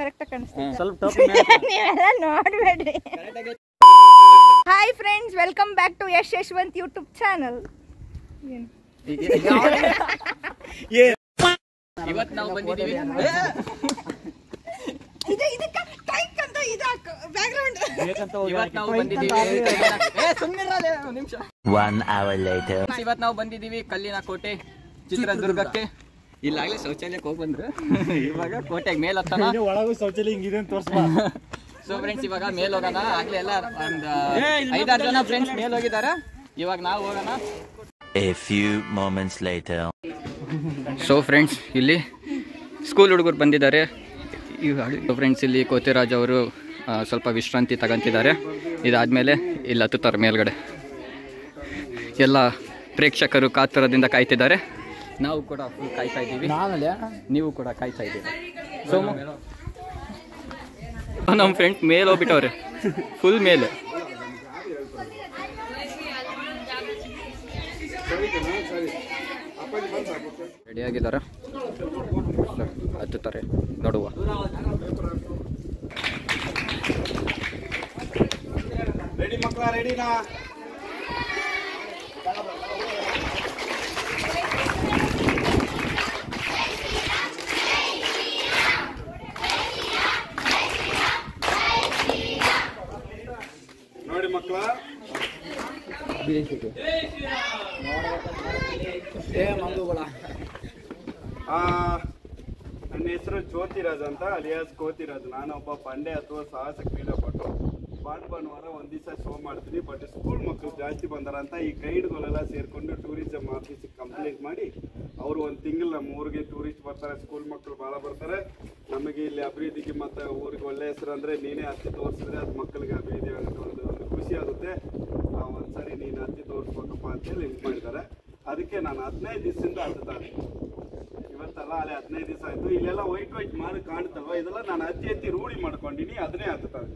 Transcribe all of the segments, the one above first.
Correct ಕಾಣಿಸ್ತಿದೆ ಸ್ವಲ್ಪ ನೀವೆಲ್ಲ ನೋಡಬೇಡ್ರಿ. Hi friends, welcome back to Yash Yashwanth YouTube channel. ಇವತ್ತು ನಾವು ಬಂದಿದ್ದೀವಿ ಇವತ್ತು ನಾವು ಬಂದಿದ್ದೀವಿ ಕಲ್ಲಿನ ಕೋಟೆ ಚಿತ್ರದುರ್ಗಕ್ಕೆ. ಇಲ್ಲಾಗಲೇ ಶೌಚಾಲಯಕ್ಕೆ ಹೋಗಿ ಬಂದ್ರು, ಇವಾಗ ಕೋಟೆಗೆ ಮೇಲ್ ಹತ್ತನ. ಒಳಗೂ ಶೌಚಾಲಯ ಹಿಂಗಿದೆ ಅಂತ ತೋರಿಸ್ಬಾ. ಸೊ ಫ್ರೆಂಡ್ಸ್, ಇವಾಗ ಮೇಲ್ ಹೋಗೋಣ. ಆಗ್ಲೇ ಎಲ್ಲ ಒಂದು 5-6 ಜನ ಫ್ರೆಂಡ್ಸ್ ಮೇಲ್ ಹೋಗಿದ್ದಾರೆ. ಇವಾಗ ನಾವು ಹೋಗೋಣ. A few moments later. So friends, ಇಲ್ಲಿ ಸ್ಕೂಲ್ ಹುಡುಗರು ಬಂದಿದ್ದಾರೆ. ಫ್ರೆಂಡ್ಸ್, ಇಲ್ಲಿ ಕೋತಿರಾಜ್ ಅವರು ಸ್ವಲ್ಪ ವಿಶ್ರಾಂತಿ ತಗೊಂತಿದ್ದಾರೆ. ಇದಾದಮೇಲೆ ಇಲ್ಲಿ ಹತ್ತುತ್ತಾರೆ ಮೇಲ್ಗಡೆ. ಎಲ್ಲ ಪ್ರೇಕ್ಷಕರು ಕಾತುರದಿಂದ ಕಾಯ್ತಿದ್ದಾರೆ. ನಾವು ಕೂಡ ಫುಲ್ ಕಾಯ್ತಾ ಇದ್ದೀವಿ, ನೀವು ಕೂಡ ಕಾಯ್ತಾ ಇದ್ದೀವಿ. ಸೊ ನಮ್ಮ ಫ್ರೆಂಡ್ಸ್ ಮೇಲೆ ಹೋಗ್ಬಿಟ್ಟವ್ರೆ, ಫುಲ್ ಮೇಲೆ. ರೆಡಿಯಾಗಿದ್ದಾರೆ, ಹತ್ತುತ್ತಾರೆ, ನೋಡುವ. ರೆಡಿ ಮಕ್ಕಳ, ರೆಡಿನಾ? ನೋಡಿ ಮಕ್ಕಳ, ನನ್ನ ಹೆಸರು ಜ್ಯೋತಿರಾಜ್ ಅಂತ, ಅಲಿಯಾಸ್ ಕೋತಿರಾಜ್. ನಾನೊಬ್ಬ ಬಂಡೆ ಅಥವಾ ಸಾಹಸ ಕ್ರೀಡಾಪಟು. ಭಾನುವಾರ ಒಂದು ದಿವಸ ಶೋ ಮಾಡ್ತೀನಿ. ಬಟ್ ಸ್ಕೂಲ್ ಮಕ್ಕಳು ಜಾಸ್ತಿ ಬಂದಾರಂತ ಈ ಗೈಡ್ಗಳೆಲ್ಲ ಸೇರಿಕೊಂಡು ಟೂರಿಸಮ್ ಆಫೀಸಿಗೆ ಕಂಪ್ಲೇಂಟ್ ಮಾಡಿ, ಅವರು ಒಂದು ತಿಂಗಳು ನಮ್ಮ ಊರಿಗೆ ಟೂರಿಸ್ಟ್ ಬರ್ತಾರೆ, ಸ್ಕೂಲ್ ಮಕ್ಕಳು ಭಾಳ ಬರ್ತಾರೆ, ನಮಗೆ ಇಲ್ಲಿ ಅಭಿವೃದ್ಧಿಗೆ ಮತ್ತು ಊರಿಗೆ ಒಳ್ಳೆ ಹೆಸರು ಅಂದರೆ ನೀನೇ ಹತ್ತಿ ತೋರಿಸಿದ್ರೆ ಅದು ಮಕ್ಕಳಿಗೆ ಅಭಿವೃದ್ಧಿ ಆಗುತ್ತೆ, ಒಂದು ಖುಷಿ ಆಗುತ್ತೆ, ಒಂದ್ಸರಿ ನೀನು ಹತ್ತಿ ತೋರಿಸ್ಬೇಕಪ್ಪ ಅಂತೇಳಿ ಇದು ಮಾಡಿದ್ದಾರೆ. ಅದಕ್ಕೆ ನಾನು 15 ದಿವಸದಿಂದ ಹತ್ತುತ್ತಾರೆ. ಇವತ್ತಲ್ಲ, ಅಲ್ಲೇ 15 ದಿವಸ ಆಯಿತು. ಇಲ್ಲೆಲ್ಲ ವೈಟ್ ಮಾಡಿ ಕಾಣುತ್ತಲ್ವ, ಇದೆಲ್ಲ ನಾನು ಅತಿ ರೂಢಿ ಮಾಡ್ಕೊಂಡಿನಿ, ಅದನ್ನೇ ಹತ್ತುತ್ತಾರೆ.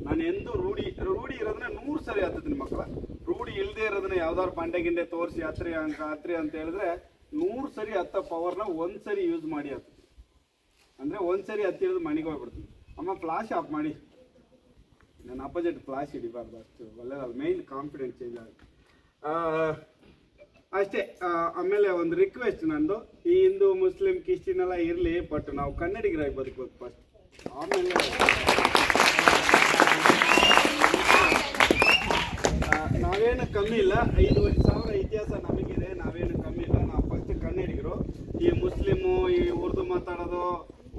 ನಾನು ಎಂದು ರೂಢಿ ಇರೋದನ್ನ 100 ಸರಿ ಹತ್ತಿದ್ದೀನಿ ಮಕ್ಕಳ. ರೂಢಿ ಇಲ್ಲದೆ ಇರೋದನ್ನ ಯಾವ್ದಾದ್ರು ಬಂಡೆ ಗಿಂಡೆ ತೋರಿಸಿ ಹತ್ರಿ ಅಂತ ಹೇಳಿದ್ರೆ 100 ಸರಿ ಹತ್ತ ಪವರ್ನ ಒಂದ್ಸರಿ ಯೂಸ್ ಮಾಡಿ ಹತ್ತು. ಅಂದರೆ ಒಂದ್ಸರಿ ಹತ್ತಿರೋದು ಮನೆಗೆ ಹೋಗ್ಬಿಡ್ತೀನಿ. ಅಮ್ಮ ಫ್ಲಾಶ್ ಆಫ್ ಮಾಡಿ, ನನ್ನ ಅಪೋಸಿಟ್ ಫ್ಲಾಶ್ ಹಿಡಿಬಾರ್ದು, ಅಷ್ಟು ಒಳ್ಳೆಯದಲ್ಲ, ಮೈಂಡ್ ಕಾನ್ಫಿಡೆನ್ಸ್ ಚೇಂಜ್ ಆಗುತ್ತೆ ಅಷ್ಟೇ. ಆಮೇಲೆ ಒಂದು ರಿಕ್ವೆಸ್ಟ್ ನಂದು, ಈ ಹಿಂದೂ ಮುಸ್ಲಿಂ ಕ್ರಿಶ್ಚಿಯನ್ ಎಲ್ಲ ಇರಲಿ, ಬಟ್ ನಾವು ಕನ್ನಡಿಗರಾಗಿ ಬದುಕಬೇಕು ಫಸ್ಟ್. ಆಮೇಲೆ ನಾವೇನು ಕಮ್ಮಿ ಇಲ್ಲ, 5,000 ಇತಿಹಾಸ ನಮಗಿದೆ, ನಾವೇನು ಕಮ್ಮಿ ಇಲ್ಲ. ನಾವು ಫಸ್ಟ್ ಕನ್ನಡಿಗರು. ಈ ಮುಸ್ಲಿಮು, ಈ ಉರ್ದು ಮಾತಾಡೋದು,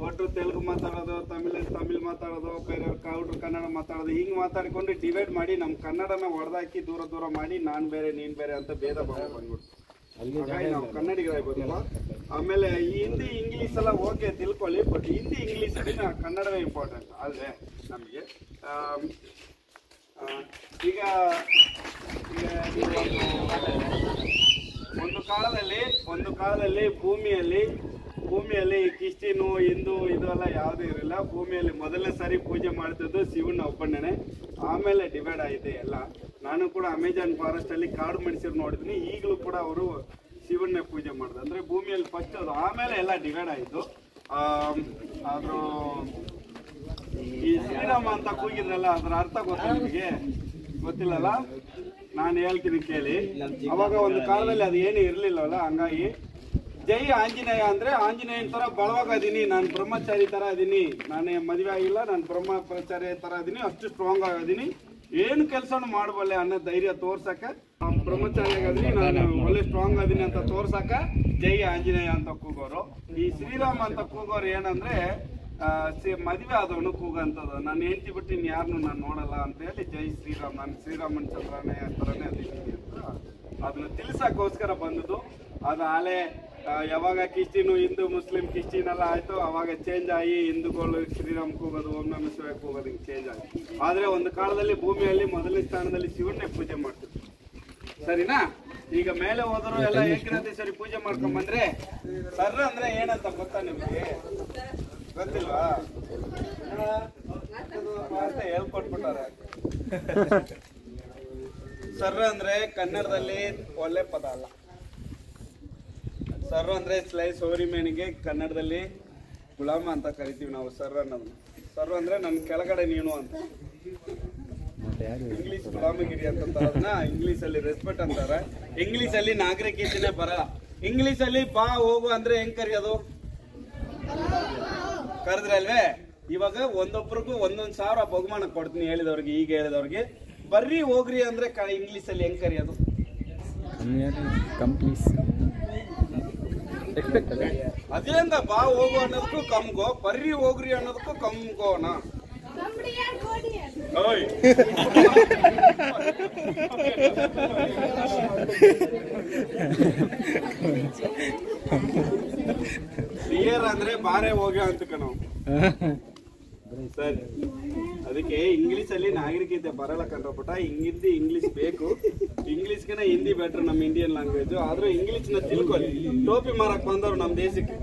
ಒಟ್ಟು ತೆಲುಗು ಮಾತಾಡೋದು, ತಮಿಳ್ ಮಾತಾಡೋದು, ಬೇರೆಯವ್ರು ಕೌಡ್ರು ಕನ್ನಡ ಮಾತಾಡೋದು, ಹಿಂಗೆ ಮಾತಾಡಿಕೊಂಡು ಡಿವೈಡ್ ಮಾಡಿ ನಮ್ಮ ಕನ್ನಡನ ಹೊಡೆದಾಕಿ ದೂರ ಮಾಡಿ ನಾನು ಬೇರೆ ನೀನು ಬೇರೆ ಅಂತ ಭೇದ ಭಾವ ಬಂದ್ಬಿಡ್ತು. ಹಾಗಾಗಿ ನಾವು ಕನ್ನಡಿಗರಾಗ್ಬೋದಲ್ಲ. ಆಮೇಲೆ ಈ ಹಿಂದಿ ಇಂಗ್ಲೀಷ್ ಎಲ್ಲ ಓಕೆ ತಿಳ್ಕೊಳ್ಳಿ, ಬಟ್ ಹಿಂದಿ ಇಂಗ್ಲೀಷ್ ಕನ್ನಡವೇ ಇಂಪಾರ್ಟೆಂಟ್. ಆದರೆ ನಮಗೆ ಈಗ ಒಂದು ಕಾಲದಲ್ಲಿ ಭೂಮಿಯಲ್ಲಿ ಕ್ರಿಶ್ಚಿಯನು ಹಿಂದೂ ಇದೆಲ್ಲ ಯಾವುದೂ ಇರಲಿಲ್ಲ. ಭೂಮಿಯಲ್ಲಿ ಮೊದಲನೇ ಸಾರಿ ಪೂಜೆ ಮಾಡ್ತಿದ್ದು ಶಿವನ ಒಬ್ಬಣ್ಣನೆ. ಆಮೇಲೆ ಡಿವೈಡ್ ಆಗಿದೆ ಎಲ್ಲ. ನಾನು ಕೂಡ ಅಮೆಜಾನ್ ಫಾರೆಸ್ಟಲ್ಲಿ ಕಾಡು ಮನುಷ್ಯರು ನೋಡಿದ್ದೀನಿ, ಈಗಲೂ ಕೂಡ ಅವರು ಶಿವನ್ನೇ ಪೂಜೆ ಮಾಡಿದ್ರು. ಅಂದರೆ ಭೂಮಿಯಲ್ಲಿ ಫಸ್ಟ್ ಅದು, ಆಮೇಲೆ ಎಲ್ಲ ಡಿವೈಡ್ ಆಯಿತು. ಆದರೂ ಈ ಶ್ರೀರಾಮ ಅಂತ ಕೂಗಿದ್ರಲ್ಲ, ಅದರ ಅರ್ಥ ಗೊತ್ತಾ ನಿಮಗೆ? ಗೊತ್ತಿಲ್ಲಲ್ಲ? ನಾನು ಹೇಳ್ತೀನಿ ಕೇಳಿ. ಅವಾಗ ಒಂದು ಕಾಲದಲ್ಲಿ ಅದು ಏನು ಇರಲಿಲ್ಲವಲ್ಲ, ಹಂಗಾಗಿ ಜೈ ಆಂಜನೇಯ ಅಂದರೆ ಆಂಜನೇಯನ ಥರ ಬಳವಾಗದೀನಿ, ನಾನು ಬ್ರಹ್ಮಚಾರಿ ಥರ ಇದೀನಿ, ನಾನು ಮದುವೆ ಆಗಿಲ್ಲ, ನಾನು ಬ್ರಹ್ಮಚಾರಿ ಥರ ಇದೀನಿ, ಅಷ್ಟು ಸ್ಟ್ರಾಂಗ್ ಆಗಿದ್ದೀನಿ, ಏನು ಕೆಲಸನೂ ಮಾಡಬಲ್ಲೆ ಅನ್ನೋ ಧೈರ್ಯ ತೋರ್ಸಕ್ಕೆ, ಬ್ರಹ್ಮಚಾರಿ ಆಗಿದ್ದೀನಿ, ನಾನು ಒಳ್ಳೆ ಸ್ಟ್ರಾಂಗ್ ಅದೀನಿ ಅಂತ ತೋರ್ಸಕ್ಕೆ ಜೈ ಆಂಜನೇಯ ಅಂತ ಕೂಗೋರು. ಈ ಶ್ರೀರಾಮ ಅಂತ ಕೂಗೋರು ಏನಂದರೆ ಮದುವೆ ಆದವನು ಕೂಗಂಥದ್ದು, ನಾನು ಹೆಂಡತಿ ಬಿಟ್ಟು ಇನ್ನು ಯಾರನ್ನೂ ನಾನು ನೋಡಲ್ಲ ಅಂತ ಹೇಳಿ ಜೈ ಶ್ರೀರಾಮ್, ನಾನು ಶ್ರೀರಾಮನ ಚಂದ್ರನೇ ಥರನೇ ಅದೀನಿ ಅಂತ ಅದನ್ನು ತಿಳಿಸೋಕ್ಕೋಸ್ಕರ ಬಂದದ್ದು. ಅದು ಆಲೆ ಯಾವಾಗ ಕ್ರಿಶ್ಚಿಯನು ಹಿಂದೂ ಮುಸ್ಲಿಂ ಕ್ರಿಶ್ಚಿಯನ್ ಎಲ್ಲ ಆಯಿತು, ಅವಾಗ ಚೇಂಜ್ ಆಗಿ ಹಿಂದೂಗಳು ಶ್ರೀರಾಮ್ ಕೂಗೋದು, ಓಂ ನಮಃ ಶಿವಾಯ ಕೂಗೋದು, ಹಿಂಗೆ ಚೇಂಜ್ ಆಗಿ. ಆದರೆ ಒಂದು ಕಾಲದಲ್ಲಿ ಭೂಮಿಯಲ್ಲಿ ಮೊದಲನೇ ಸ್ಥಾನದಲ್ಲಿ ಶಿವನ್ನೇ ಪೂಜೆ ಮಾಡ್ತಿದ್ರು, ಸರಿನಾ? ಈಗ ಮೇಲೆ ಹೋದರು ಎಲ್ಲ ಏಕನಾಥೇಶ್ವರಿ ಪೂಜೆ ಮಾಡ್ಕೊಂಡ್ಬಂದ್ರೆ ಸರ್ರ ಅಂದರೆ ಏನಂತ ಗೊತ್ತಾ ನಿಮಗೆ? ಗೊತ್ತಿಲ್ವಾ? ಹೇಳ್ಕೊಟ್ಬಿಟ್ಟಾರೆ. ಸರ್ರ ಅಂದ್ರೆ ಕನ್ನಡದಲ್ಲಿ ಒಳ್ಳೆ ಪದ ಅಲ್ಲ. ಸರ್ರ ಅಂದ್ರೆ ಸ್ಲೈಸ್ ಹೋರಿ ಮೇನಿಗೆ ಕನ್ನಡದಲ್ಲಿ ಗುಲಾಮ ಅಂತ ಕರಿತೀವಿ ನಾವು ಸರ್ ಅನ್ನೋದು. ಸರ್ ಅಂದ್ರೆ ನನ್ನ ಕೆಳಗಡೆ ನೀನು ಅಂತ. ಇಂಗ್ಲಿಷ್ ಗುಲಾಮಗಿರಿ ಅಂತ ಇಂಗ್ಲಿಷ್ ಅಲ್ಲಿ ರೆಸ್ಪೆಕ್ಟ್ ಅಂತಾರೆ. ಇಂಗ್ಲಿಷ್ ಅಲ್ಲಿ ನಾಗರಿಕತೆನೇ ಬರಲ್ಲ. ಇಂಗ್ಲಿಷ್ ಅಲ್ಲಿ ಬಾ ಹೋಗು ಅಂದ್ರೆ ಹೆಂಗ್ ಕರೆಯೋದು? ಕರೆದ್ರಲ್ವೇ? ಇವಾಗ ಒಂದೊಬ್ರಿಗೂ 1,000 ಬಹುಮಾನ ಕೊಡ್ತೀನಿ ಹೇಳಿದವ್ರಿಗೆ. ಈಗ ಹೇಳಿದವ್ರಿಗೆ ಬರ್ರಿ ಹೋಗ್ರಿ ಅಂದ್ರೆ ಇಂಗ್ಲಿಷ್ ಅಲ್ಲಿ ಹೆಂಗ್ ಕರೆಯೋದು? ಅದೇಂದ ಬಾ ಹೋಗು ಅನ್ನೋದಕ್ಕೂ ಕಮ್ಗೋ, ಬರ್ರಿ ಹೋಗ್ರಿ ಅನ್ನೋದಕ್ಕೂ ಕಮ್ಗೋಣ. ಕ್ಲಿಯರ್ ಅಂದ್ರೆ ಬಾರೆ ಹೋಗ್ಯ ಅಂತ ಕಣೋ. ಸರಿ, ಅದಕ್ಕೆ ಇಂಗ್ಲಿಷ್ ಅಲ್ಲಿ ನಾಗರಿಕತೆ ಬರಲ್ಲ ಕಂಡ್ರಪುಟ. ಹಿಂದಿ ಇಂಗ್ಲಿಷ್ ಬೇಕು. ಇಂಗ್ಲಿಷ್ಗೆನ ಹಿಂದಿ ಬೆಟರ್ ನಮ್ಮ ಇಂಡಿಯನ್ ಲ್ಯಾಂಗ್ವೇಜ್. ಆದ್ರೂ ಇಂಗ್ಲಿಷ್ ನ ತಿಳ್ಕೊಳ್ಳಿ. ಟೋಪಿ ಮಾರಕ್ ಬಂದವ್ರು ನಮ್ ದೇಶಕ್ಕೆ.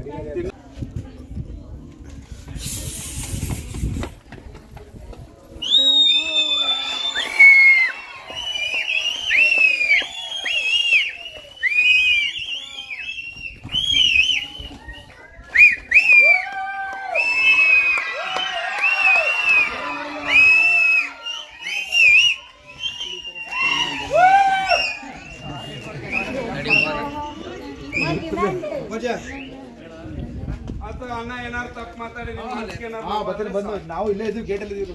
ಅಣ್ಣ ಏನಾರು ತಪ್ಪು ಮಾತಾಡಿ ನಾವು ಇಲ್ಲೇ ಇದ್ದೀವಿ, ಗೇಟಲ್ಲಿ ಇದ್ದೀವಿ.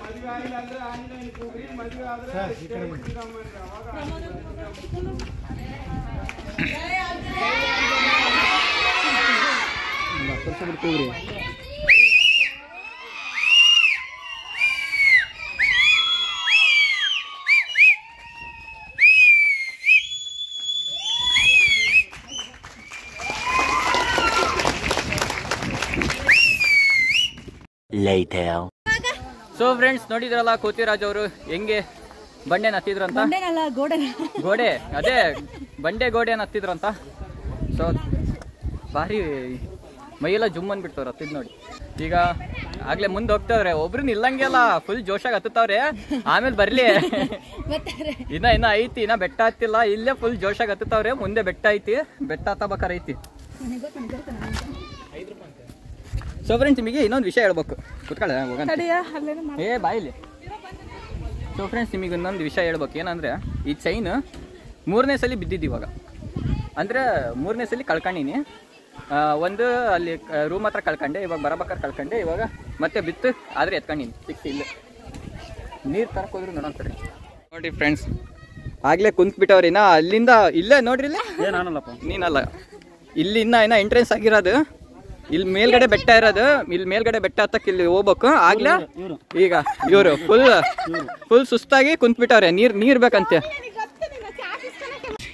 ಮದುವೆ ಆಗಿಲ್ಲ ಅಂದ್ರೆ ಆನ್ಲೈನ್ ಕೂಗ್ರಿ, ಮದುವೆ ಆದ್ರೆ later. ಸೊ ಫ್ರೆಂಡ್ಸ್, ನೋಡಿದ್ರಲ್ಲ ಕೋತಿರಾಜ್ ಅವರು ಹೆಂಗೆ ಬಂಡೆನ ಹತ್ತಿದ್ರಂತ. ಗೋಡೆ, ಅದೇ ಬಂಡೆ ಗೋಡೆನ ಹತ್ತಿದ್ರಂತ. ಸೊ ಭಾರಿ ಮೈಯೆಲ್ಲ ಜುಮ್ ಅಂದ್ಬಿಡ್ತವ್ರು ಹತ್ತಿದ್ ನೋಡಿ. ಈಗ ಆಗ್ಲೇ ಮುಂದೆ ಹೋಗ್ತವ್ರೆ, ಒಬ್ರು ನಿಲ್ಲಂಗೆಲ್ಲ ಫುಲ್ ಜೋಶಾಗಿ ಹತ್ತುತ್ತವ್ರೆ. ಆಮೇಲೆ ಬರ್ಲಿ, ಇನ್ನ ಐತಿ, ಇನ್ನ ಬೆಟ್ಟ ಹತ್ತಿಲ್ಲ. ಇಲ್ಲೇ ಫುಲ್ ಜೋಶಾಗಿ ಹತ್ತುತ್ತವ್ರೆ. ಮುಂದೆ ಬೆಟ್ಟ ಐತಿ, ಬೆಟ್ಟ ಹತ್ತಬೇಕಾರೆ ಐತಿ. ಸೊ ಫ್ರೆಂಡ್ಸ್, ನಿಮಗೆ ಇನ್ನೊಂದು ವಿಷಯ ಹೇಳ್ಬೇಕು. ಕುತ್ಕೊಳ್ಳ ಹೋಗೋಣ, ಬಾಯಿಲಿ. ಸೊ ಫ್ರೆಂಡ್ಸ್, ನಿಮಗೆ ಇನ್ನೊಂದು ವಿಷಯ ಹೇಳ್ಬೇಕು. ಏನಂದರೆ, ಈ ಚೈನ್ 3ನೇ ಸಲ ಬಿದ್ದಿದ್ದು ಇವಾಗ. ಅಂದರೆ 3ನೇ ಸಲ ಕಳ್ಕೊಂಡಿನಿ. ಒಂದು ಅಲ್ಲಿ ರೂಮ್ ಹತ್ರ ಕಳ್ಕೊಂಡೆ, ಇವಾಗ ಬರಬೇಕಾದ್ರೆ ಕಳ್ಕೊಂಡೆ, ಇವಾಗ ಮತ್ತೆ ಬಿತ್ತು. ಆದರೆ ಎತ್ಕೊಂಡಿನಿ ಸಿಕ್ತು. ಇಲ್ಲ ನೀರು ತರಕ್ಕೆ ಹೋದ್ರು ನೋಡೋಣ. ನೋಡಿ ಫ್ರೆಂಡ್ಸ್, ಆಗಲೇ ಕುಂತ್ಬಿಟ್ಟವ್ರಿನ. ಅಲ್ಲಿಂದ ಇಲ್ಲೇ ನೋಡ್ರಿ, ಇಲ್ಲೇ ಏನಾನಲ್ಲಪ್ಪ, ನೀನಲ್ಲ. ಇಲ್ಲಿ ಇನ್ನ ಎಂಟ್ರೆನ್ಸ್ ಆಗಿರೋದು. ಇಲ್ಲಿ ಮೇಲ್ಗಡೆ ಬೆಟ್ಟ ಇರೋದು. ಇಲ್ಲಿ ಮೇಲ್ಗಡೆ ಬೆಟ್ಟ ಹತ್ತಕ್ಕೆ ಇಲ್ಲಿ ಹೋಗ್ಬೇಕು. ಆಗ್ಲೇ ಈಗ ಇವರು ಫುಲ್ ಸುಸ್ತಾಗಿ ಕುಂತ್ಬಿಟ್ಟವ್ರೆ. ನೀರ್ ಬೇಕಂತೆ.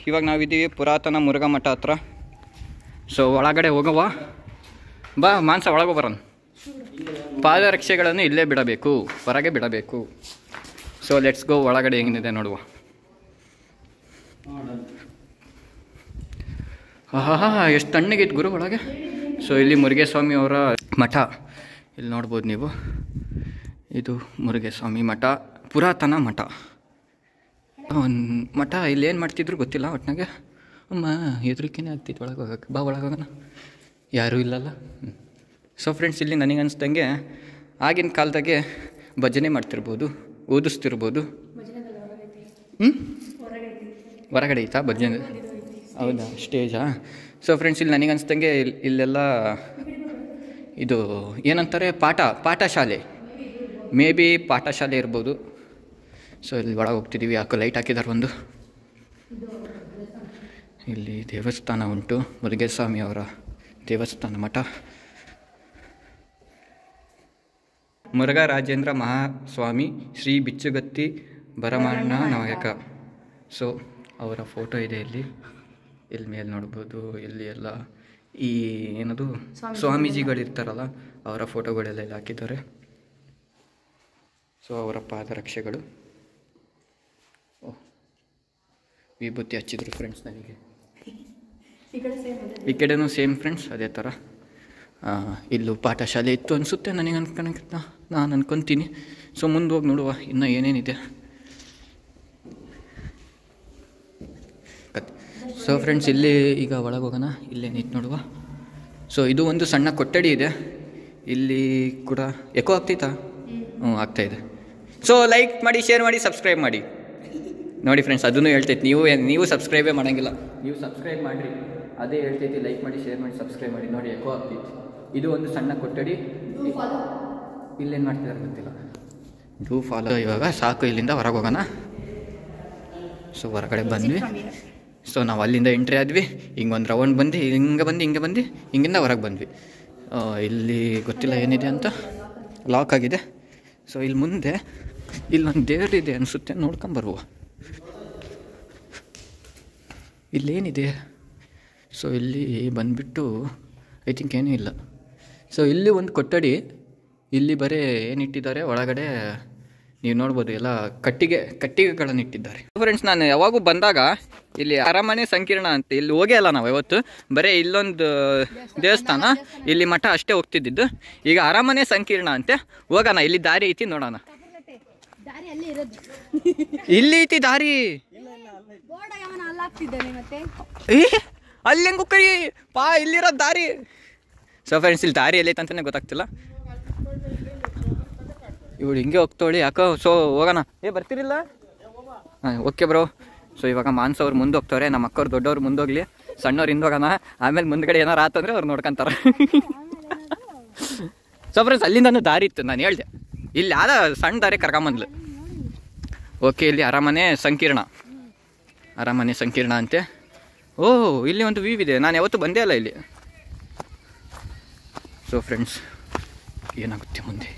ಇವಾಗ ನಾವಿದ್ದೀವಿ ಪುರಾತನ ಮುರುಘಾ ಮಠ ಹತ್ರ. ಸೊ ಒಳಗಡೆ ಹೋಗವ ಬಾ. ಮಾಂಸ ಒಳಗೆ ಬರೋಣ. ಪಾದರಕ್ಷೆಗಳನ್ನು ಇಲ್ಲೇ ಬಿಡಬೇಕು, ಹೊರಗೆ ಬಿಡಬೇಕು. So let's go. ಒಳಗಡೆ ಹೆಂಗಿದೆ ನೋಡುವ. ಎಷ್ಟು ತಣ್ಣಗಿತ್ತು ಗುರು ಒಳಗೆ. ಸೊ ಇಲ್ಲಿ ಮುರುಘೇಸ್ವಾಮಿ ಅವರ ಮಠ ಇಲ್ಲಿ ನೋಡ್ಬೋದು ನೀವು. ಇದು ಮುರುಘೇಸ್ವಾಮಿ ಮಠ, ಪುರಾತನ ಮಠ. ಒಂದು ಮಠ. ಇಲ್ಲಿ ಏನು ಮಾಡ್ತಿದ್ರು ಗೊತ್ತಿಲ್ಲ. ಒಟ್ಟಿನಾಗೆ ಅಮ್ಮ ಹೆದರಿಕೆನೇ ಆಗ್ತಿತ್ತು ಒಳಗೆ ಹೋಗಕ್ಕೆ. ಬಾ ಒಳಗೆ ಹೋಗೋಣ. ಯಾರೂ ಇಲ್ಲಲ್ಲ. ಸೊ ಫ್ರೆಂಡ್ಸ್, ಇಲ್ಲಿ ನನಗೆ ಅನಿಸ್ದಂಗೆ ಆಗಿನ ಕಾಲದಾಗೆ ಭಜನೆ ಮಾಡ್ತಿರ್ಬೋದು, ಓದಿಸ್ತಿರ್ಬೋದು. ಹೊರಗಡೆ ಐತಾ ಭಜನೆ? ಹೌದಾ, ಸ್ಟೇಜಾ? ಸೊ ಫ್ರೆಂಡ್ಸ್, ಇಲ್ಲಿ ನನಗೆ ಅನಿಸ್ದಂಗೆ ಇಲ್ಲೆಲ್ಲ ಇದು ಏನಂತಾರೆ, ಪಾಠಶಾಲೆ. ಮೇ ಬಿ ಪಾಠಶಾಲೆ ಇರ್ಬೋದು. ಸೊ ಇಲ್ಲಿ ಒಳಗೆ ಹೋಗ್ತಿದ್ದೀವಿ. ಯಾಕೋ ಲೈಟ್ ಹಾಕಿದ್ದಾರೆ ಒಂದು. ಇಲ್ಲಿ ದೇವಸ್ಥಾನ ಉಂಟು, ಮುರುಘೇಸ್ವಾಮಿ ಅವರ ದೇವಸ್ಥಾನ, ಮಠ. ಮುರುಘಾ ರಾಜೇಂದ್ರ ಮಹಾಸ್ವಾಮಿ ಶ್ರೀ ಬಿಚ್ಚುಗತ್ತಿ ಭರಮಣ್ಣ ನಾಯಕ. ಸೊ ಅವರ ಫೋಟೋ ಇದೆ ಇಲ್ಲಿ ಮೇಲೆ ನೋಡ್ಬೋದು. ಇಲ್ಲಿ ಎಲ್ಲ ಈ ಏನದು ಸ್ವಾಮೀಜಿಗಳಿರ್ತಾರಲ್ಲ, ಅವರ ಫೋಟೋಗಳೆಲ್ಲ ಇಲ್ಲಿ ಹಾಕಿದ್ದಾರೆ. ಸೊ ಅವರ ಪಾದರಕ್ಷೆಗಳು. ವಿಭೂತಿ ಹಚ್ಚಿದ್ರು ಫ್ರೆಂಡ್ಸ್ ನನಗೆ. ಈ ಕಡೆನೂ ಸೇಮ್ ಫ್ರೆಂಡ್ಸ್, ಅದೇ ಥರ. ಇಲ್ಲೂ ಪಾಠಶಾಲೆ ಇತ್ತು ಅನಿಸುತ್ತೆ ನನಗೆ ನಾನು ಅನ್ಕೊತೀನಿ. ಸೊ ಮುಂದೆ ಹೋಗಿ ನೋಡುವ ಇನ್ನು ಏನೇನಿದೆ. ಕತೆ. ಸೊ ಫ್ರೆಂಡ್ಸ್ ಇಲ್ಲಿ ಈಗ ಒಳಗೆ ಹೋಗೋಣ. ಇಲ್ಲೇನಿತ್ತು ನೋಡುವ. ಸೊ ಇದು ಒಂದು ಸಣ್ಣ ಕೊಠಡಿ ಇದೆ. ಇಲ್ಲಿ ಕೂಡ ಎಕೋ ಆಗ್ತೈತಾ? ಹ್ಞೂ ಆಗ್ತಾಯಿದೆ. ಸೊ ಲೈಕ್ ಮಾಡಿ, ಶೇರ್ ಮಾಡಿ, ಸಬ್ಸ್ಕ್ರೈಬ್ ಮಾಡಿ. ನೋಡಿ ಫ್ರೆಂಡ್ಸ್, ಅದನ್ನು ಹೇಳ್ತೈತಿ. ನೀವು ಸಬ್ಸ್ಕ್ರೈಬೇ ಮಾಡೋಂಗಿಲ್ಲ. ನೀವು ಸಬ್ಸ್ಕ್ರೈಬ್ ಮಾಡಿರಿ, ಅದೇ ಹೇಳ್ತೈತಿ. ಲೈಕ್ ಮಾಡಿ, ಶೇರ್ ಮಾಡಿ, ಸಬ್ಸ್ಕ್ರೈಬ್ ಮಾಡಿ. ನೋಡಿ ಎಕೋ ಆಗ್ತೈತಿ. ಇದು ಒಂದು ಸಣ್ಣ ಕೊಠಡಿ. ಇಲ್ಲೇನು ಮಾಡ್ತಿದ್ದಾರೆ ಗೊತ್ತಿಲ್ಲ. Do follow. ಇವಾಗ ಸಾಕು, ಇಲ್ಲಿಂದ ಹೊರಗೆ ಹೋಗೋಣ. ಸೊ ಹೊರಗಡೆ ಬಂದ್ವಿ. ಸೊ ನಾವು ಅಲ್ಲಿಂದ ಎಂಟ್ರಿ ಆದ್ವಿ. ಹಿಂಗೆ ಒಂದು ರೌಂಡ್ ಬಂದು ಹಿಂಗಿಂದ ಹೊರಗೆ ಬಂದ್ವಿ. ಇಲ್ಲಿ ಗೊತ್ತಿಲ್ಲ ಏನಿದೆ ಅಂತ, ಲಾಕ್ ಆಗಿದೆ. ಸೊ ಇಲ್ಲಿ ಮುಂದೆ ಇಲ್ಲೊಂದು ದೇವರಿದೆ ಅನಿಸುತ್ತೆ, ನೋಡ್ಕೊಂಬರುವ. ಇಲ್ಲೇನಿದೆ? ಸೊ ಇಲ್ಲಿ ಬಂದುಬಿಟ್ಟು ಐ ಥಿಂಕ್ ಏನೂ ಇಲ್ಲ. ಸೊ ಇಲ್ಲಿ ಒಂದು ಕೊಠಡಿ. ಇಲ್ಲಿ ಬರೀ ಏನಿಟ್ಟಿದ್ದಾರೆ ಒಳಗಡೆ ನೀವು ನೋಡ್ಬೋದು, ಎಲ್ಲ ಕಟ್ಟಿಗೆಗಳನ್ನು ಇಟ್ಟಿದ್ದಾರೆ. ಫ್ರೆಂಡ್ಸ್, ನಾನು ಯಾವಾಗೂ ಬಂದಾಗ ಇಲ್ಲಿ ಅರಮನೆ ಸಂಕೀರ್ಣ ಅಂತ ಇಲ್ಲಿ ಹೋಗೇ ಅಲ್ಲ ನಾವು ಯಾವತ್ತು. ಬರೀ ಇಲ್ಲೊಂದು ದೇವಸ್ಥಾನ, ಇಲ್ಲಿ ಮಠ ಅಷ್ಟೇ ಹೋಗ್ತಿದ್ದಿದ್ದು. ಈಗ ಅರಮನೆ ಸಂಕೀರ್ಣ ಅಂತೆ. ಹೋಗೋಣ, ಇಲ್ಲಿ ದಾರಿ ಐತಿ, ನೋಡೋಣ. ಇಲ್ಲಿ ಐತಿ ದಾರಿ. ಅಲ್ಲಿ ಹೆಂಗ್ ಕುಕ್ಕರಿ ಪಾ, ಇಲ್ಲಿರೋ ದಾರಿ. ಸೊ ಫ್ರೆಂಡ್ಸ್, ಇಲ್ಲಿ ದಾರಿ ಎಲ್ಲೈತೆ ಅಂತಲೇ ಗೊತ್ತಾಗ್ತಿಲ್ಲ. ಇವಳು ಹಿಂಗೆ ಹೋಗ್ತೋಳಿ ಯಾಕೋ. ಸೊ ಹೋಗೋಣ. ಬರ್ತಿರಿಲ್ಲ? ಹಾಂ, ಓಕೆ ಬ್ರೋ. ಸೊ ಇವಾಗ ಮಾನ್ಸ ಅವ್ರು ಮುಂದೆ ಹೋಗ್ತವ್ರೆ, ನಮ್ಮ ಅಕ್ಕವ್ರು ದೊಡ್ಡವ್ರು ಮುಂದೋಗ್ಲಿ, ಸಣ್ಣವ್ರು ಹಿಂದೋಗೋಣ. ಆಮೇಲೆ ಮುಂದ್ಗಡೆ ಏನಾರು ಆತಂದ್ರೆ ಅವ್ರು ನೋಡ್ಕೊಂತಾರೆ. ಸೊ ಫ್ರೆಂಡ್ಸ್, ಅಲ್ಲಿಂದನೂ ದಾರಿ ಇತ್ತು, ನಾನು ಹೇಳ್ದೆ. ಇಲ್ಲಿ ಯಾವ್ದ ಸಣ್ಣ ದಾರಿ ಕರ್ಕೊಂಬಂದ್ಲು. ಓಕೆ, ಇಲ್ಲಿ ಅರಮನೆ ಸಂಕೀರ್ಣ ಅಂತೆ. ಓ, ಇಲ್ಲಿ ಒಂದು ವ್ಯೂ ಇದೆ. ನಾನು ಯಾವತ್ತೂ ಬಂದೇ ಅಲ್ಲ ಇಲ್ಲಿ. ಸೊ ಫ್ರೆಂಡ್ಸ್, ಏನಾಗುತ್ತೆ ಮುಂದೆ?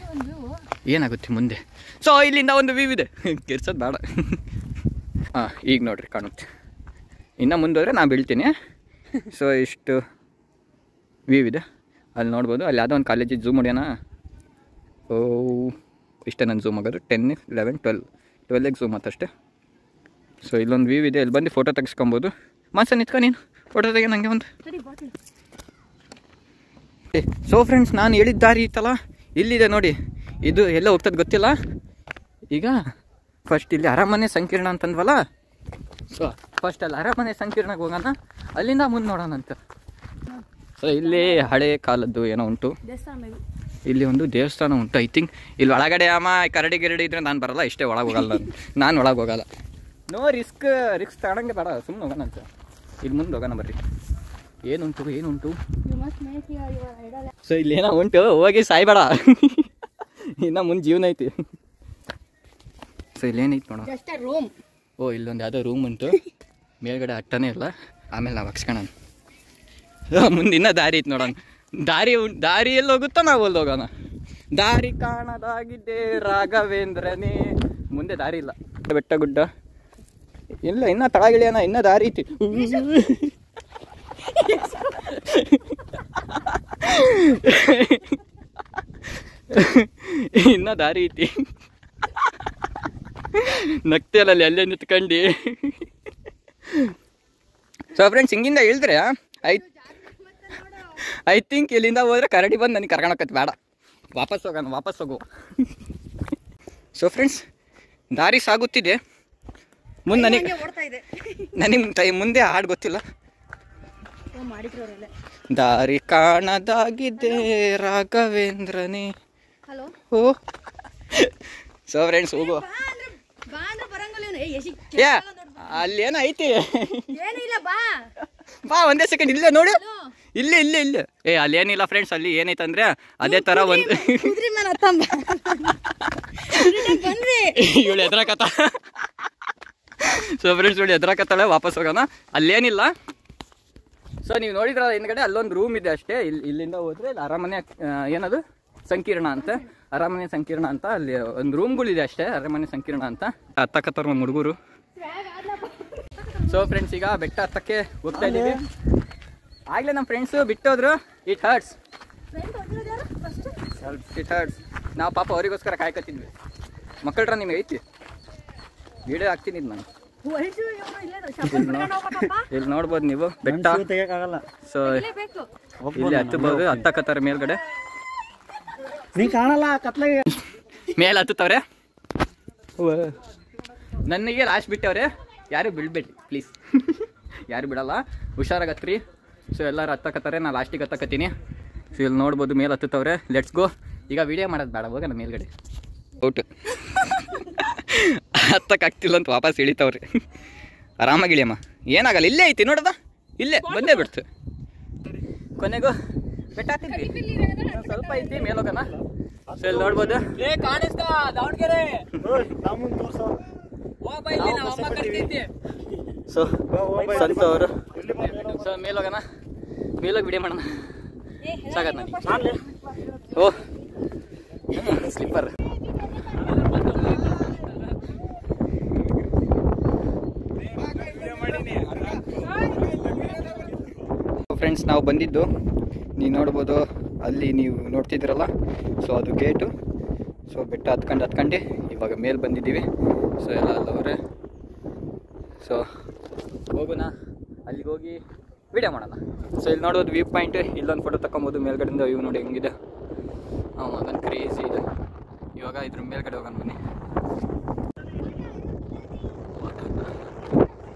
ಸೊ ಇಲ್ಲಿಂದ ಒಂದು ವ್ಯೂ ಇದೆ, ಕೆರ್ಸೋದು ಬೇಡ. ಹಾಂ, ಈಗ ನೋಡ್ರಿ ಕಾಣುತ್ತೆ. ಇನ್ನು ಮುಂದೋದ್ರೆ ನಾನು ಬೀಳ್ತೀನಿ. ಸೊ ಇಷ್ಟು ವ್ಯೂ ಇದೆ, ಅಲ್ಲಿ ನೋಡ್ಬೋದು. ಅಲ್ಲಿ ಯಾವುದೋ ಒಂದು ಕಾಲೇಜಿಗೆ ಝೂಮ್ ಹೊಡ್ಯೋಣ. ಓ, ಇಷ್ಟೇ ನಾನು ಝೂಮ್ ಆಗೋದು. 10, 11, 12ಗೆ ಝೂಮ್ ಆತಷ್ಟೇ. ಸೊ ಇಲ್ಲೊಂದು ವ್ಯೂ ಇದೆ, ಇಲ್ಲಿ ಬಂದು ಫೋಟೋ ತೆಗೆಸ್ಕೊಬೋದು. ಮಾನ್ಸ ನಿತ್ಕೊ ನೀನು, ಫೋಟೋ ತೆಗೆ ನನಗೆ ಒಂದು. ಸೊ ಫ್ರೆಂಡ್ಸ್, ನಾನು ಹೇಳಿದ ದಾರಿ ಇತ್ತಲ್ಲ, ಇಲ್ಲಿದೆ ನೋಡಿ. ಇದು ಎಲ್ಲ ಹೋಗ್ತದೆ ಗೊತ್ತಿಲ್ಲ. ಈಗ ಫಸ್ಟ್ ಇಲ್ಲಿ ಅರಮನೆ ಸಂಕೀರ್ಣ ಅಂತಂದ್ವಲ್ಲ. ಸೊ ಫಸ್ಟ್ ಅಲ್ಲಿ ಅರಮನೆ ಸಂಕೀರ್ಣಕ್ಕೆ ಹೋಗೋಣ, ಅಲ್ಲಿಂದ ಮುಂದೆ ನೋಡೋಣ ಅಂತ. ಸೊ ಇಲ್ಲಿ ಹಳೆ ಕಾಲದ್ದು ಏನೋ ಉಂಟು. ಇಲ್ಲಿ ಒಂದು ದೇವಸ್ಥಾನ ಉಂಟು ಐ ಥಿಂಕ್. ಇಲ್ಲಿ ಒಳಗಡೆ ಕರಡಿ ಇದ್ರೆ ನಾನು ಬರಲ್ಲ, ಇಷ್ಟೇ. ಒಳಗೆ ಹೋಗಲ್ಲ ನಾನು ಒಳಗೆ ಹೋಗಲ್ಲ. ನೋ ರಿಸ್ಕ್ ತಗೊಳಂಗೆ ಬೇಡ, ಸುಮ್ಮನೆ ಹೋಗೋಣ ಅಂತ. ಇಲ್ಲಿ ಮುಂದೆ ಹೋಗೋಣ ಬರ್ರಿ. ಏನುಂಟು? ಸೊ ಇಲ್ಲಿ ಏನೋ ಉಂಟು, ಹೋಗಿ ಸಾಯ್ಬೇಡ. ಇನ್ನು ಮುಂದೆ ಜೀವನ ಐತಿ. ಸೊ ಇಲ್ಲೇನೈತಿ ನೋಡೋಣ. ಓ, ಇಲ್ಲೊಂದು ಯಾವುದೋ ರೂಮ್ ಉಂಟು, ಮೇಲ್ಗಡೆ ಅಟ್ಟನೇ ಇಲ್ಲ. ಆಮೇಲೆ ನಾವು ಹಾಕ್ಸ್ಕೊಳ್ಳೋಣ. ಮುಂದೆ ಇನ್ನೂ ದಾರಿ ಐತಿ ನೋಡೋಣ. ದಾರಿ ಎಲ್ಲಿ ಹೋಗುತ್ತೋ ನಾವು ಅಲ್ಲಿ ಹೋಗೋಣ. ದಾರಿ ಕಾಣದಾಗಿದೆ ರಾಘವೇಂದ್ರನೇ. ಮುಂದೆ ದಾರಿ ಇಲ್ಲ, ಬೆಟ್ಟ ಗುಡ್ಡ ಇಲ್ಲ. ಇನ್ನೂ ತಳಗಿಳಿಯೋಣ, ಇನ್ನೂ ದಾರಿ ಐತಿ. ಇನ್ನೂ ದಾರಿ ಐತಿ. ನಗ್ತಿಯಲ್ಲ ಅಲ್ಲೇ ನಿಂತ್ಕೊಂಡು. ಸೊ ಫ್ರೆಂಡ್ಸ್, ಹಿಂಗಿಂದ ಹೇಳಿದ್ರೆ ಐ ಥಿಂಕ್ ಇಲ್ಲಿಂದ ಹೋದ್ರೆ ಕರಡಿ ಬಂದು ನನಗೆ ಕರ್ಕೊಂಡೋಗತ್ತೆ. ಬೇಡ, ವಾಪಸ್ ಹೋಗು. ಸೊ ಫ್ರೆಂಡ್ಸ್, ದಾರಿ ಸಾಗುತ್ತಿದೆ. ಮುಂದೆ ನನಗೆ ಮುಂದೆ ಹಾಡು ಗೊತ್ತಿಲ್ಲ. ದಾರಿ ಕಾಣದಾಗಿದೆ ರಾಘವೇಂದ್ರನೇ. ಓ, ಸೊ ಫ್ರೆಂಡ್ಸ್, ಹೋಗುವ. ಅಲ್ಲೇನ ಐತಿ? ಬಾ, ಒಂದೇ ಸೆಕೆಂಡ್. ಇಲ್ಲೇ ನೋಡು, ಇಲ್ಲೇ. ಅಲ್ಲೇನಿಲ್ಲ ಫ್ರೆಂಡ್ಸ್. ಅಲ್ಲಿ ಏನೈತಂದ್ರೆ ಅದೇ ತರ ಒಂದು ಇವಳು ಎದ್ರಾಕತ್ತ. ಸೊ ಫ್ರೆಂಡ್ಸ್, ಇವಳು ಎದ್ರಾಕತ್ತಾಳೆ. ವಾಪಸ್ ಹೋಗೋಣ. ಅಲ್ಲೇನಿಲ್ಲ. ಸೊ ನೀವು ನೋಡಿದ್ರ ಹಿಂದ್ಗಡೆ ಅಲ್ಲೊಂದು ರೂಮ್ ಇದೆ ಅಷ್ಟೇ. ಇಲ್ಲಿಂದ ಹೋದ್ರೆ ಅರಮನೆ ಏನದು ಸಂಕೀರ್ಣ ಅಂತ, ಅರಮನೆ ಸಂಕೀರ್ಣ ಅಂತ ಅಲ್ಲಿ ಒಂದು ರೂಮ್ಗಳಿದೆ ಅಷ್ಟೇ. ಅರಮನೆ ಸಂಕೀರ್ಣ ಅಂತ ಹತ್ತಕತ್ತಾರ ನಮ್ಮ ಹುಡುಗರು. ಸೊ ಫ್ರೆಂಡ್ಸ್, ಈಗ ಬೆಟ್ಟ ಹತ್ತಕ್ಕೆ ಹೋಗ್ತಾ ಇದ್ದೀವಿ. ಆಗ್ಲೇ ನಮ್ಮ ಫ್ರೆಂಡ್ಸು ಬಿಟ್ಟೋದ್ರು. It hertz. ನಾವು ಪಾಪ ಅವರಿಗೋಸ್ಕರ ಕಾಯ್ಕೊತಿದ್ವಿ. ಮಕ್ಕಳ್ರ ನಿಮಗೆ ಐತಿ ವಿಡಿಯೋ ಹಾಕ್ತೀನಿ ನಾನು. ಇಲ್ಲಿ ನೋಡ್ಬೋದು ನೀವು ಬೆಟ್ಟ. ಸೊ ಇಲ್ಲಿ ಹತ್ತಬಹುದು. ಹತ್ತಕತ್ತಾರ ಮೇಲ್ಗಡೆ. ಮೇಲೆ ಹತ್ತವ್ರೆ. ನನಗೆ ಲಾಸ್ಟ್ ಬಿಟ್ಟವ್ರೆ. ಯಾರು ಬೀಳ್ಬೇಡಿ ಪ್ಲೀಸ್. ಯಾರು ಬಿಡಲ್ಲ, ಹುಷಾರಾಗಿ ಹತ್ರಿ. ಸೊ ಎಲ್ಲರೂ ಹತ್ತಕತ್ತಾರೆ, ನಾನು ಲಾಸ್ಟಿಗೆ ಹತ್ತಕತ್ತೀನಿ. ಸೊ ಇಲ್ಲಿ ನೋಡ್ಬೋದು ಮೇಲೆ ಹತ್ತುತ್ತವ್ರೆ. Let's go. ಈಗ ವಿಡಿಯೋ ಮಾಡೋದು ಬೇಡ, ಹೋಗೋಣ ಮೇಲ್ಗಡೆ. ಔಟ್ ಹತ್ತಕ್ಕಾಗ್ತಿಲ್ಲ ಅಂತ ವಾಪಸ್ ಇಳಿತವ್ರಿ. ಆರಾಮಾಗಿ ಇಳಿಯಮ್ಮ, ಏನಾಗಲ್ಲ, ಇಲ್ಲೇ ಐತಿ ನೋಡದ, ಇಲ್ಲೇ ಬಂದೇ ಬಿಡ್ತು. ಕೊನೆಗೂ ಬೆಟ್ಟ ಹತ್ತಿದ್ವಿ, ಸ್ವಲ್ಪ ಐತಿ ಮೇಲೆ ಹೋಗೋಣ. ಸೊ ಇಲ್ಲಿ ನೋಡ್ಬೋದು ಸೊ ಸಂತ ಅವರು. ಸೊ ಮೇಲೆ ಹೋಗೋಣ, ಮೇಲೋಗಿ ವಿಡಿಯೋ ಮಾಡೋಣ. ಸಾಕತ್ ನನಗೆ. ಓ ಸ್ಲಿಪ್ಪರ್. ಫ್ರೆಂಡ್ಸ್, ನಾವು ಬಂದಿದ್ದು ನೀವು ನೋಡ್ಬೋದು, ಅಲ್ಲಿ ನೀವು ನೋಡ್ತಿದ್ದೀರಲ್ಲ, ಸೊ ಅದು ಗೇಟು. ಸೊ ಬೆಟ್ಟ ಹತ್ಕೊಂಡು ಇವಾಗ ಮೇಲೆ ಬಂದಿದ್ದೀವಿ. ಸೊ ಎಲ್ಲ ಅಲ್ಲವ್ರೆ. ಸೊ ಹೋಗೋಣ, ಅಲ್ಲಿಗೆ ಹೋಗಿ ವಿಡಿಯೋ ಮಾಡೋಣ. ಸೊ ಇಲ್ಲಿ ನೋಡೋದು ವ್ಯೂ ಪಾಯಿಂಟ್. ಇಲ್ಲೊಂದು ಫೋಟೋ ತಗೊಬೋದು ಮೇಲ್ಗಡೆಯಿಂದ. ವ್ಯೂ ನೋಡಿ ಹೆಂಗಿದೆ, ಅದೊಂದು ಕ್ರೇಜಿ ಇದೆ. ಇವಾಗ ಇದ್ರ ಮೇಲ್ಗಡೆ ಹೋಗೋಣ ಬನ್ನಿ.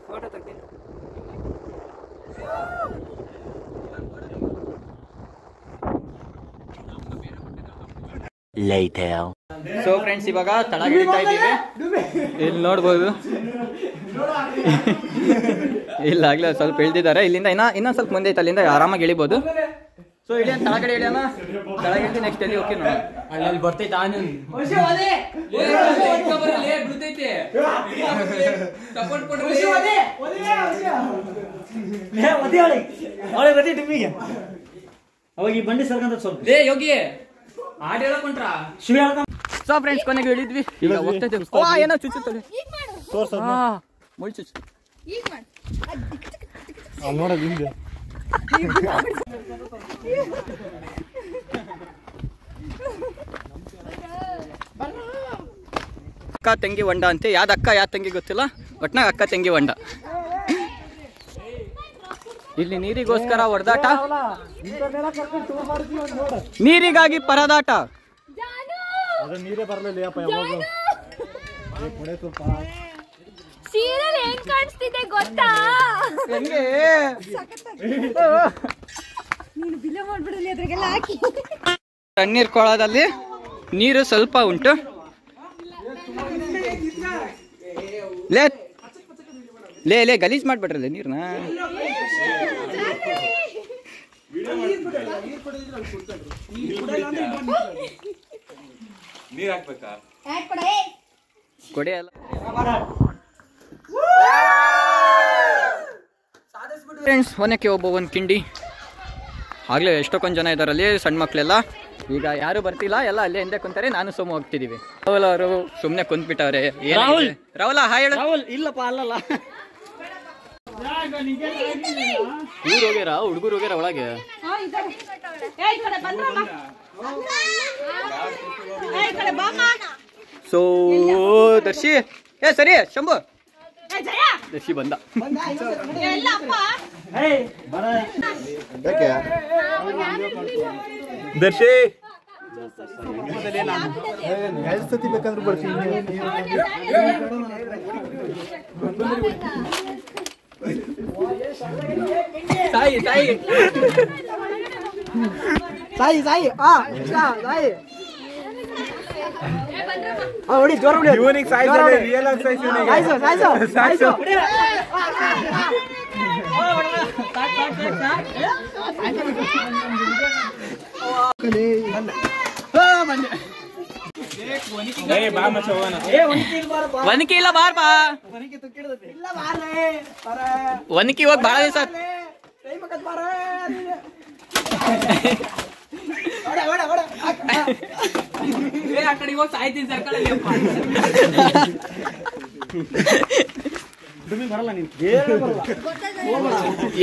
ಫೋಟೋ ತೆಗ್ದು Later. ಸೊ ಫ್ರೆಂಡ್ಸ್, ಇವಾಗ ತಳಗೆ ಇಳಿತಾ ಇದ್ದೀವಿ. ಇಲ್ಲಿ ನೋಡ್ಬೋದು, ಇಲ್ಲ ಆಗ್ಲೇ ಸ್ವಲ್ಪ ಇಳ್ದಿದ್ದಾರೆ. ಇಲ್ಲಿಂದ ಇನ್ನೊಂದು ಸ್ವಲ್ಪ ಮುಂದೆ ಐತೆ, ಅಲ್ಲಿಂದ ಆರಾಮಾಗಿ ಇಳಿಬೋದು. ಸೊ ಇಳಿ ಅಂತ ತಳಗಡೆ ಇಳಿಯೋಣ. ತಳಗೆ ಇಳಿದು ನೆಕ್ಸ್ಟ್ ಎಲ್ಲಿ ಹೋಗಿ ನೋಡೋಣ. ಅಲ್ಲಿ ಬರ್ತೈತೆ ಅವಾಗ ಈ ಬಂಡಿ ಸರ್ಕಂತ ಸ್ವಲ್ಪ ಯೋಗಿ ಆಡ್ ಹೇಳಕೊಂಡ್ರ. ಸೊ ಫ್ರೆಂಡ್ಸ್, ಕೊನೆಗೆ ಇಳಿದ್ವಿ. ಈಗ ಹೋಗ್ತೈತೆ. ಏನೋ ಚುಚ್ಚುತ್ತಲ್ಲಿ, ಮುಳ್ಳು ಚುಚ್ಚು. ನೋಡೋದು ಹಿಂಗೆ ಅಕ್ಕ ತಂಗಿ ಹೊಂಡ ಅಂತೆ. ಯಾವ್ದು ಅಕ್ಕ ಯಾವ ತಂಗಿ ಗೊತ್ತಿಲ್ಲ, ಒಟ್ನಾಗ ಅಕ್ಕ ತಂಗಿ ಹೊಂಡ. ಇಲ್ಲಿ ನೀರಿಗೋಸ್ಕರ ಹೊಡೆದಾಟ, ನೀರಿಗಾಗಿ ಪರದಾಟ. ಅದು ನೀರೇ ಬರಲಿಲ್ಲ ಯಾವಾಗ. ಸೀರಿಯಲ್ ಹೆಂಗ್ ಕಾಣಿಸ್ತಿದೆ ಗೊತ್ತಾ? ಹೆಂಗೆ ನೀನು ಬಿಲ ಮಾಡ್ಬಿಡಲಿ ಅದ್ರಾಗೆಲ್ಲ ಹಾಕಿ. ತಣ್ಣೀರ್ ಕೊಳದಲ್ಲಿ ನೀರು ಸ್ವಲ್ಪ ಉಂಟು. ಲೇ ಗಲೀಜ್ ಮಾಡ್ಬಿಟ್ರಲ್ಲ ನೀರ್ನ. ನೀರ್ ಹಾಕ್ಬೇಕಾ? ಕೊಡೆ ಅಲ್ಲ ಫ್ರೆಂಡ್ಸ್. ಒನಕ್ಕೆ ಒಬ್ಬ ಒಂದು ಕಿಂಡಿ. ಆಗ್ಲೇ ಎಷ್ಟೊಂದು ಜನ ಇದ್ದಾರಲ್ಲಿ, ಸಣ್ಣ ಮಕ್ಳೆಲ್ಲ. ಈಗ ಯಾರು ಬರ್ತಿಲ್ಲ, ಎಲ್ಲ ಅಲ್ಲೇ ಹಿಂದೆ ಕುಂತಾರೆ. ನಾನು ಸೋಮ ಹೋಗ್ತಿದೀವಿ. ರಾಹುಲ್ ಅವರು ಸುಮ್ಮನೆ ಕುಂತ್ಬಿಟ್ಟವ್ರೆ. ರಾಹುಲ್ ಹಾಯ್ ಹೇಳು. ಇಲ್ಲಪ್ಪ ಅಲ್ಲಲ್ಲ, ಇವ್ರು ಹೋಗ್ಯಾರ, ಹುಡುಗರು ಹೋಗ್ಯಾರ ಒಳಗೆ. ಸೊ ದರ್ಶಿ, ಸರಿ ಶಂಭು, ದರ್ಶಿ ಬಂದ. ದರ್ಶಿ ಎರಡು ಸತಿ ಬೇಕಾದ್ರೂ ಬರ್ತೀನಿ. ಸಾಯಿ ಸಾಯಿ ಸಾಯಿ ಸಾಯಿ ಸಾಯಿ ಹೊಡಿ, ಜೋರ ಹೊಡಿ. ಇವನಿಗೆ ಸಾಯ್ಸು, ರಿಯಲ್ ಆಗಿ ಸಾಯ್ಸು ಇವನಿಗೆ. ಸಾಯ್ಸು. ಒನಕಿ ಇಲ್ಲ ಬಾರ್ಪಾ. ಒನಕಿ ಹೋಗಿ ಭಾಳ ದಿವಸ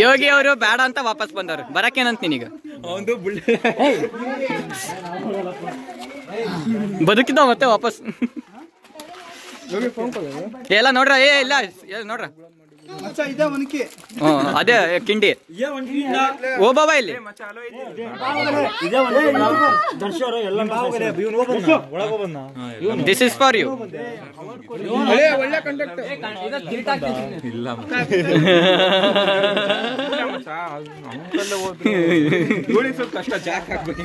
ಯೋಗಿ ಅವರು ಬೇಡ ಅಂತ ವಾಪಸ್ ಬಂದವ್ರು. ಬರಕೇನಂತ ನಿನಗ ಬದುಕಿದ್ದ ಮತ್ತೆ ವಾಪಸ್ ಎಲ್ಲ ನೋಡ್ರ. ಇಲ್ಲ ನೋಡ್ರ, ಹ್ಞೂ ಅದೇ ಕಿಂಡಿ ಓ ಬಾಬಾ ಇಲ್ಲಿ ದಿಸ್ ಇಸ್ ಫಾರ್ ಯು. ಕಷ್ಟ ಜಾಕ್ ಹಾಕ್ಬೇಕು.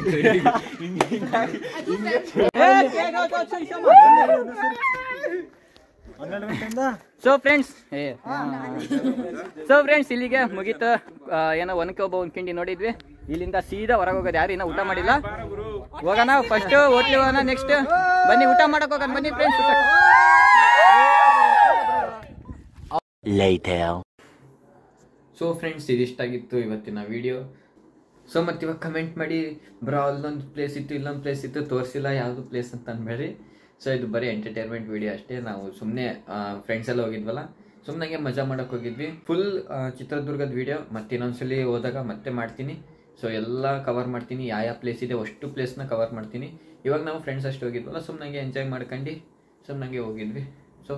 ಸೊ ಫ್ರೆಂಡ್ಸ್ ಇಲ್ಲಿಗೆ ಮುಗೀತು. ಏನೋ ಒನಕೆ ಒಬ್ಬ ಒಂದು ಕಿಂಡಿ ನೋಡಿದ್ವಿ. ಇಲ್ಲಿಂದ ಸೀದಾ ಹೊರಗೆ ಹೋಗೋದು. ಯಾರು ಇನ್ನೂ ಊಟ ಮಾಡಿಲ್ಲ, ಹೋಗೋಣ ಫಸ್ಟ್ ಹೋಟ್ಲಿ ಹೋಗೋಣ. ನೆಕ್ಸ್ಟ್ ಬನ್ನಿ ಊಟ ಮಾಡಕ್ ಹೋಗೋಣ. ಬನ್ನಿ ಫ್ರೆಂಡ್ಸ್. ಸೊ ಫ್ರೆಂಡ್ಸ್ ಇದಿಷ್ಟಾಗಿತ್ತು ಇವತ್ತಿನ ವಿಡಿಯೋ. ಸೊ ಮತ್ತೆ ಇವಾಗ ಕಮೆಂಟ್ ಮಾಡಿ ಬ್ರೋ ಅಲ್ಲೊಂದು ಪ್ಲೇಸ್ ಇತ್ತು ಇಲ್ಲೊಂದು ಪ್ಲೇಸ್ ಇತ್ತು ತೋರಿಸಿಲ್ಲ ಯಾವುದು ಪ್ಲೇಸ್ ಅಂತ ಅನ್ಬೇಡಿ. ಸೊ ಇದು ಬರೀ ಎಂಟರ್ಟೈನ್ಮೆಂಟ್ ವಿಡಿಯೋ ಅಷ್ಟೇ. ನಾವು ಸುಮ್ಮನೆ ಫ್ರೆಂಡ್ಸ್ ಎಲ್ಲ ಹೋಗಿದ್ವಲ್ಲ, ಸುಮ್ಮನೆ ಮಜಾ ಮಾಡೋಕೆ ಹೋಗಿದ್ವಿ. ಫುಲ್ ಚಿತ್ರದುರ್ಗದ ವಿಡಿಯೋ ಮತ್ತೆ ಇನ್ನೊಂದ್ಸಲಿ ಹೋದಾಗ ಮತ್ತೆ ಮಾಡ್ತೀನಿ. ಸೊ ಎಲ್ಲ ಕವರ್ ಮಾಡ್ತೀನಿ, ಯಾವ ಪ್ಲೇಸ್ ಇದೆ ಅಷ್ಟು ಪ್ಲೇಸ್ನ ಕವರ್ ಮಾಡ್ತೀನಿ. ಇವಾಗ ನಾವು ಫ್ರೆಂಡ್ಸ್ ಅಷ್ಟು ಹೋಗಿದ್ವಲ್ಲ, ಸುಮ್ಮನೆ ಎಂಜಾಯ್ ಮಾಡ್ಕೊಂಡು ಸುಮ್ಮನೆ ಹೋಗಿದ್ವಿ. ಸೊ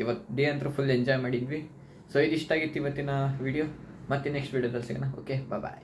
ಇವತ್ತು ಡೇ ಅಂತೂ ಫುಲ್ ಎಂಜಾಯ್ ಮಾಡಿದ್ವಿ. ಸೊ ಇದಿಷ್ಟಾಗಿತ್ತು ಇವತ್ತಿನ ವಿಡಿಯೋ. ಮತ್ತೆ ನೆಕ್ಸ್ಟ್ ವಿಡಿಯೋದಲ್ಲಿ ಸಿಗೋಣ. ಓಕೆ ಬಾಯ್.